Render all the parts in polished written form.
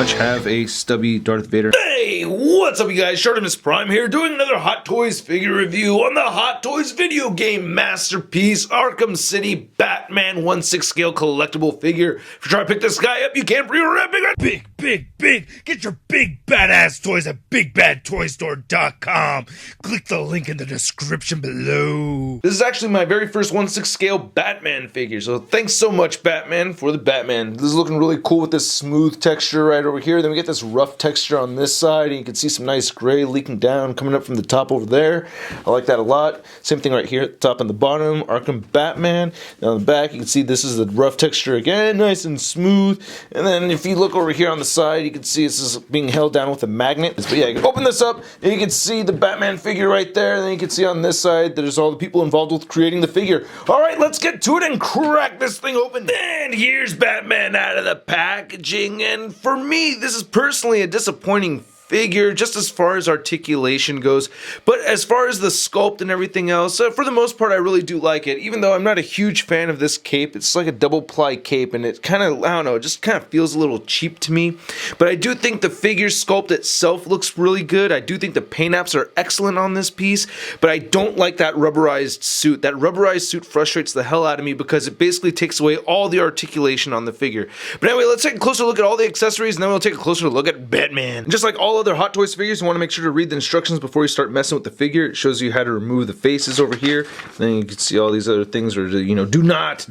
much have a stubby Darth Vader. Hey, what's up you guys? ShartimusPrime here, doing another Hot Toys figure review on the Hot Toys video game masterpiece, Arkham City Batman 1/6 scale collectible figure. If you're trying to pick this guy up, you can't pre-order it. Big! Get your big badass toys at BigBadToyStore.com. Click the link in the description below. This is actually my very first 1/6 scale Batman figure, so thanks so much Batman for the Batman. This is looking really cool with this smooth texture right over here. Then we get this rough texture on this side, and you can see some nice gray leaking down, coming up from the top over there. I like that a lot. Same thing right here at the top and the bottom, Arkham Batman. Now on the back, you can see this is the rough texture again, nice and smooth. And then if you look over here on the side, you can see this is being held down with a magnet. But yeah, you can open this up, and you can see the Batman figure right there. And then you can see on this side, there's all the people involved with creating the figure. All right, let's get to it and crack this thing open. And here's Batman out of the packaging. And for me, this is personally a disappointing figure just as far as articulation goes, but as far as the sculpt and everything else, for the most part I really do like it, even though I'm not a huge fan of this cape. It's like a double ply cape and it kind of, I don't know, it just kind of feels a little cheap to me, but I do think the figure sculpt itself looks really good. I do think the paint apps are excellent on this piece, but I don't like that rubberized suit. That rubberized suit frustrates the hell out of me because it basically takes away all the articulation on the figure. But anyway, let's take a closer look at all the accessories and then we'll take a closer look at Batman. And just like all other Hot Toys figures, you want to make sure to read the instructions before you start messing with the figure. It shows you how to remove the faces over here. Then you can see all these other things are, you know, do not,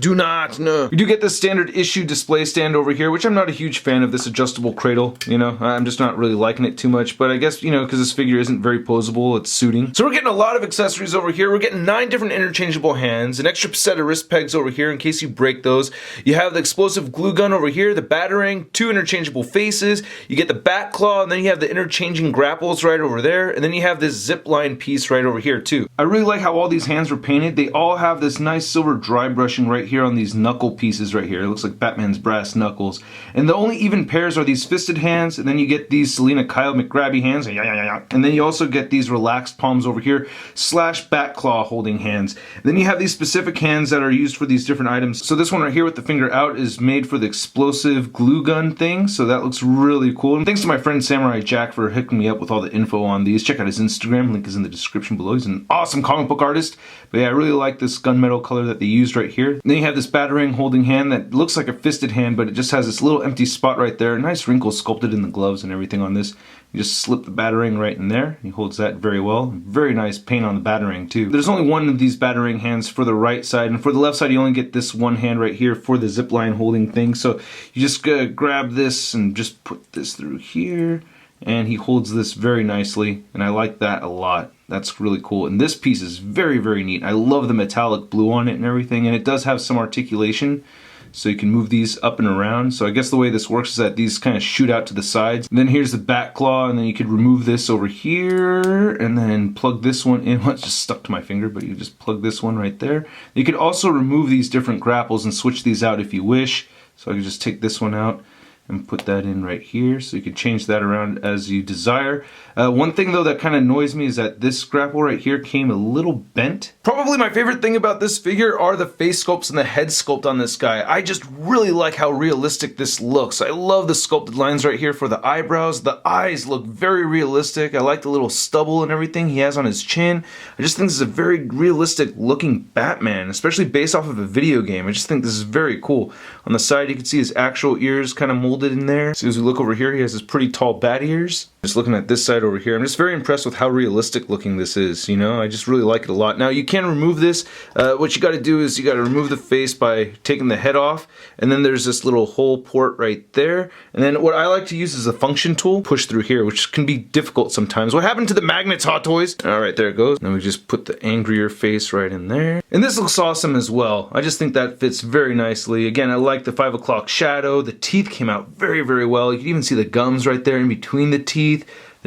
no. You do get this standard issue display stand over here, which I'm not a huge fan of this adjustable cradle, you know. I'm just not really liking it too much, but I guess, you know, because this figure isn't very posable, it's suiting. So we're getting a lot of accessories over here. We're getting 9 different interchangeable hands, an extra set of wrist pegs over here in case you break those. You have the explosive glue gun over here, the Batarang, 2 interchangeable faces. You get the bat claw, and then you have the interchangeable grapples right over there, and then you have this zip line piece right over here too. I really like how all these hands were painted. They all have this nice silver dry brushing right here on these knuckle pieces right here. It looks like Batman's brass knuckles. And the only even pairs are these fisted hands, and then you get these Selina Kyle McGrabby hands, and then you also get these relaxed palms over here, slash bat claw holding hands. And then you have these specific hands that are used for these different items. So this one right here with the finger out is made for the explosive glue gun thing, so that looks really cool. And thanks to my friend Samurai Jack for hooking me up with all the info on these. Check out his Instagram, link is in the description below. He's an awesome comic book artist. But yeah, I really like this gunmetal color that they used right here. And then you have this Batarang holding hand that looks like a fisted hand, but it just has this little empty spot right there. Nice wrinkles sculpted in the gloves and everything on this. You just slip the Batarang right in there. He holds that very well. Very nice paint on the Batarang too. There's only one of these Batarang hands for the right side, and for the left side you only get this one hand right here for the zipline holding thing. So you just grab this and just put this through here. And he holds this very nicely, and I like that a lot. That's really cool. And this piece is very, very neat. I love the metallic blue on it and everything, and it does have some articulation, so you can move these up and around. So I guess the way this works is that these kind of shoot out to the sides. And then here's the bat claw, and then you could remove this over here, and then plug this one in. Well, it's just stuck to my finger, but you just plug this one right there. You could also remove these different grapples and switch these out if you wish. So I could just take this one out and put that in right here, so you can change that around as you desire. One thing though that kind of annoys me is that this grapple right here came a little bent. Probably my favorite thing about this figure are the face sculpts and the head sculpt on this guy. I just really like how realistic this looks. I love the sculpted lines right here for the eyebrows. The eyes look very realistic. I like the little stubble and everything he has on his chin. I just think this is a very realistic looking Batman, especially based off of a video game. I just think this is very cool. On the side you can see his actual ears kind of molded in there. So as we look over here, he has his pretty tall bat ears. Just looking at this side over here, I'm just very impressed with how realistic looking this is, you know. I just really like it a lot. Now you can remove this. What you got to do is you got to remove the face by taking the head off, and then there's this little hole port right there. And then what I like to use is a function tool, push through here, which can be difficult sometimes. What happened to the magnets, Hot Toys? All right, there it goes. Then we just put the angrier face right in there. And this looks awesome as well. I just think that fits very nicely. Again, I like the 5 o'clock shadow. The teeth came out very, very well. You can even see the gums right there in between the teeth.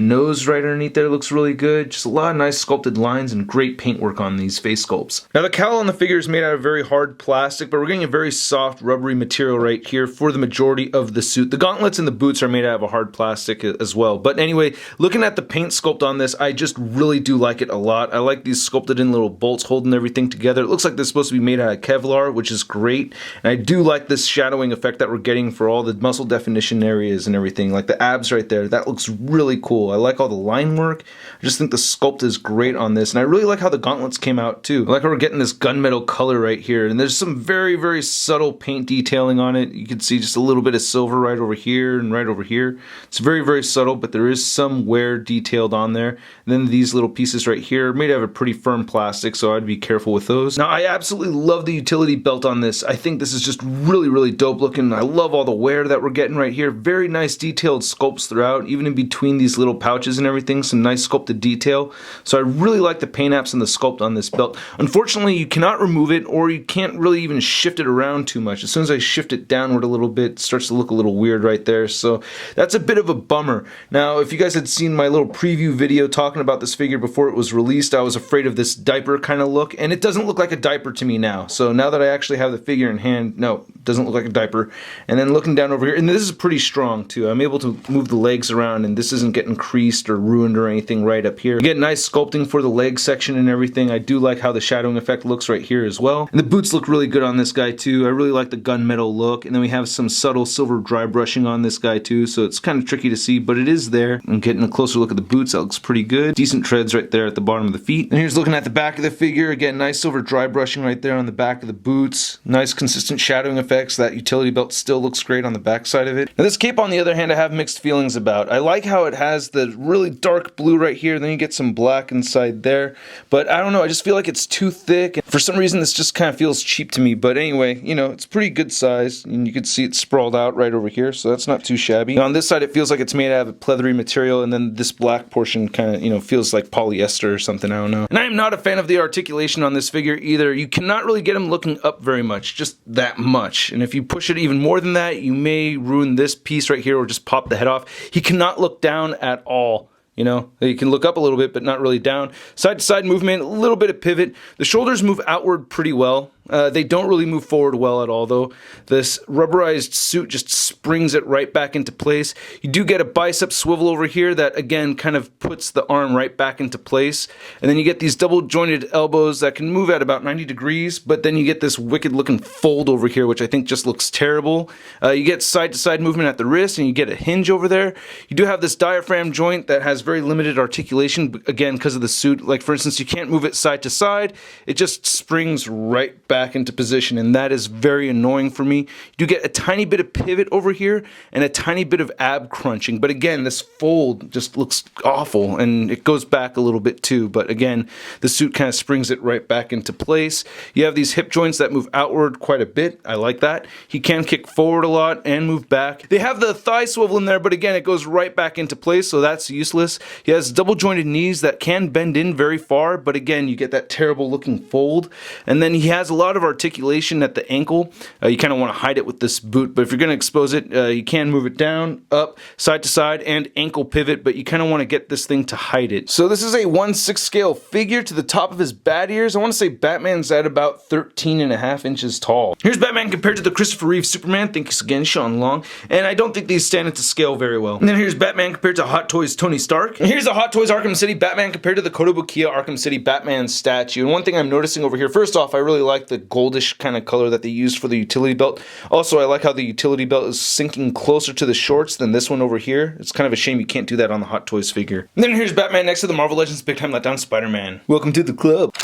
The nose right underneath there looks really good. Just a lot of nice sculpted lines and great paintwork on these face sculpts. Now the cowl on the figure is made out of very hard plastic, but we're getting a very soft rubbery material right here for the majority of the suit. The gauntlets and the boots are made out of a hard plastic as well. But anyway, looking at the paint sculpt on this, I just really do like it a lot. I like these sculpted in little bolts holding everything together. It looks like this is supposed to be made out of Kevlar, which is great. And I do like this shadowing effect that we're getting for all the muscle definition areas and everything, like the abs right there. That looks really cool. I like all the line work. I just think the sculpt is great on this, and I really like how the gauntlets came out too. I like how we're getting this gunmetal color right here, and there's some very, very subtle paint detailing on it. You can see just a little bit of silver right over here and right over here. It's very, very subtle, but there is some wear detailed on there. And then these little pieces right here are made out of a pretty firm plastic, so I'd be careful with those. Now, I absolutely love the utility belt on this. I think this is just really, really dope looking. I love all the wear that we're getting right here. Very nice detailed sculpts throughout, even in between these little pouches and everything, some nice sculpted detail. So I really like the paint apps and the sculpt on this belt. Unfortunately, you cannot remove it, or you can't really even shift it around too much. As soon as I shift it downward a little bit, it starts to look a little weird right there. So that's a bit of a bummer. Now, if you guys had seen my little preview video talking about this figure before it was released, I was afraid of this diaper kind of look, and it doesn't look like a diaper to me now. So now that I actually have the figure in hand, no, it doesn't look like a diaper. And then looking down over here, and this is pretty strong too. I'm able to move the legs around, and this isn't getting creased or ruined or anything right up here. You get nice sculpting for the leg section and everything. I do like how the shadowing effect looks right here as well. And the boots look really good on this guy too. I really like the gunmetal look. And then we have some subtle silver dry brushing on this guy too, so it's kind of tricky to see, but it is there. I'm getting a closer look at the boots. That looks pretty good. Decent treads right there at the bottom of the feet. And here's looking at the back of the figure. Again, nice silver dry brushing right there on the back of the boots. Nice consistent shadowing effects. That utility belt still looks great on the back side of it. Now this cape, on the other hand, I have mixed feelings about. I like how it has the really dark blue right here, then you get some black inside there, but I don't know, I just feel like it's too thick, and for some reason this just kind of feels cheap to me. But anyway, you know, it's pretty good size, and you can see it sprawled out right over here, so that's not too shabby. Now on this side it feels like it's made out of a pleathery material, and then this black portion kind of, you know, feels like polyester or something, I don't know. And I am not a fan of the articulation on this figure either. You cannot really get him looking up very much, just that much, and if you push it even more than that, you may ruin this piece right here or just pop the head off. He cannot look down at all. You know, you can look up a little bit, but not really down. Side to side movement, a little bit of pivot. The shoulders move outward pretty well. They don't really move forward well at all, though. This rubberized suit just springs it right back into place. You do get a bicep swivel over here that, again, kind of puts the arm right back into place. And then you get these double jointed elbows that can move at about 90 degrees, but then you get this wicked looking fold over here, which I think just looks terrible. You get side to side movement at the wrist, and you get a hinge over there. You do have this diaphragm joint that has very limited articulation, again, because of the suit. Like, for instance, you can't move it side to side. It just springs right back into position, and that is very annoying for me. You do get a tiny bit of pivot over here and a tiny bit of ab crunching, but again, this fold just looks awful, and it goes back a little bit too, but again, the suit kind of springs it right back into place. You have these hip joints that move outward quite a bit. I like that. He can kick forward a lot and move back. They have the thigh swivel in there, but again, it goes right back into place, so that's useless. He has double jointed knees that can bend in very far, but again, you get that terrible looking fold. And then he has a lot of articulation at the ankle. You kind of want to hide it with this boot, but if you're going to expose it, you can move it down, up, side to side, and ankle pivot, but you kind of want to get this thing to hide it. So this is a 1/6 scale figure to the top of his bat ears. I want to say Batman's at about 13.5 inches tall. Here's Batman compared to the Christopher Reeve Superman. Thanks again, Sean Long. And I don't think these stand into scale very well. And then here's Batman compared to Hot Toys Tony Stark. And here's a Hot Toys Arkham City Batman compared to the Kotobukiya Arkham City Batman statue. And one thing I'm noticing over here, first off, I really like the goldish kind of color that they used for the utility belt. Also, I like how the utility belt is sinking closer to the shorts than this one over here. It's kind of a shame you can't do that on the Hot Toys figure. And then here's Batman next to the Marvel Legends Big Time Letdown Spider-Man. Welcome to the club.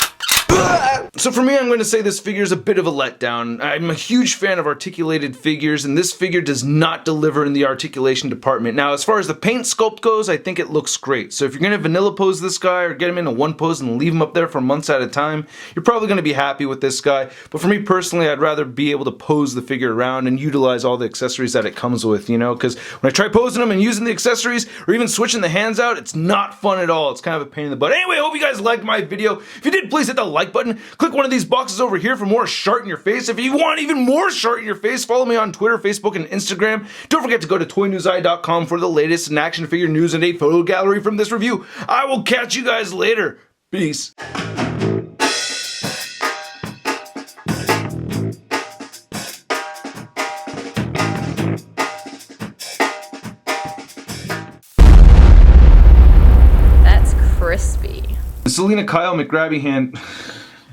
So for me, I'm going to say this figure is a bit of a letdown. I'm a huge fan of articulated figures, and this figure does not deliver in the articulation department. Now, as far as the paint sculpt goes, I think it looks great. So if you're going to vanilla pose this guy or get him in a one pose and leave him up there for months at a time, you're probably going to be happy with this guy. But for me personally, I'd rather be able to pose the figure around and utilize all the accessories that it comes with, you know, because when I try posing them and using the accessories or even switching the hands out, it's not fun at all. It's kind of a pain in the butt. Anyway, I hope you guys liked my video. If you did, please hit the like button, click Click one of these boxes over here for more Shart in your face. If you want even more Shart in your face, follow me on Twitter, Facebook, and Instagram. Don't forget to go to toynewseye.com for the latest in action figure news and a photo gallery from this review. I will catch you guys later. Peace. That's crispy. Selena Kyle McGrabby hand.